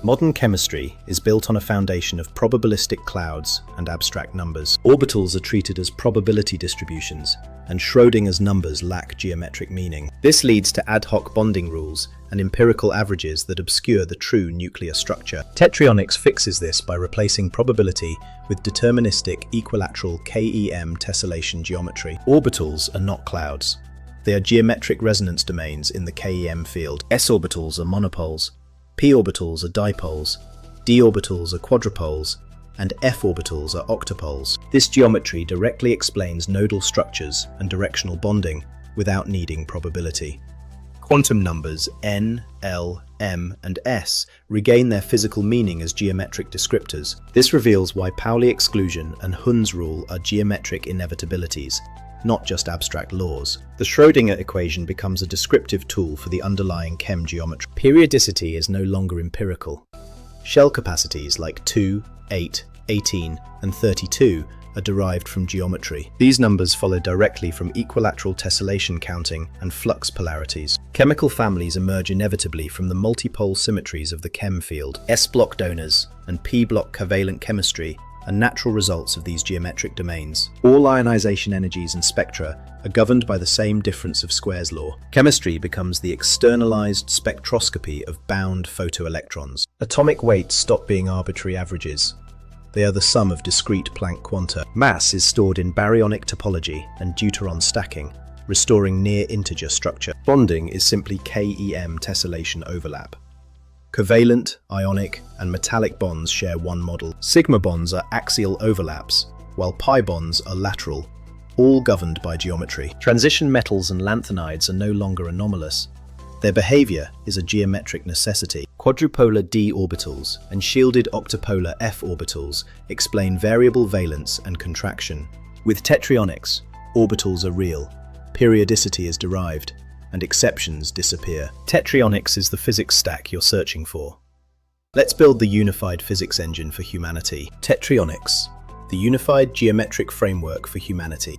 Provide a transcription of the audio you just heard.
Modern chemistry is built on a foundation of probabilistic clouds and abstract numbers. Orbitals are treated as probability distributions, and Schrödinger's numbers lack geometric meaning. This leads to ad hoc bonding rules and empirical averages that obscure the true nuclear structure. Tetryonics fixes this by replacing probability with deterministic equilateral KEM tessellation geometry. Orbitals are not clouds. They are geometric resonance domains in the KEM field. S orbitals are monopoles, p orbitals are dipoles, d orbitals are quadrupoles, and f orbitals are octopoles. This geometry directly explains nodal structures and directional bonding without needing probability. Quantum numbers n, l, m, and s regain their physical meaning as geometric descriptors. This reveals why Pauli exclusion and Hund's rule are geometric inevitabilities, not just abstract laws. The Schrödinger equation becomes a descriptive tool for the underlying chem geometry. Periodicity is no longer empirical. Shell capacities like 2, 8, 18, and 32 are derived from geometry. These numbers follow directly from equilateral tessellation counting and flux polarities. Chemical families emerge inevitably from the multipole symmetries of the chem field. S-block donors and p-block covalent chemistry are natural results of these geometric domains. All ionization energies and spectra are governed by the same difference of squares law. Chemistry becomes the externalized spectroscopy of bound photoelectrons. Atomic weights stop being arbitrary averages. They are the sum of discrete Planck quanta. Mass is stored in baryonic topology and deuteron stacking, restoring near-integer structure. Bonding is simply KEM tessellation overlap. Covalent, ionic, and metallic bonds share one model. Sigma bonds are axial overlaps, while pi bonds are lateral, all governed by geometry. Transition metals and lanthanides are no longer anomalous. Their behavior is a geometric necessity. Quadrupolar d orbitals and shielded octopolar f orbitals explain variable valence and contraction. With Tetryonics, orbitals are real, periodicity is derived, and exceptions disappear. Tetryonics is the physics stack you're searching for. Let's build the unified physics engine for humanity. Tetryonics, the unified geometric framework for humanity.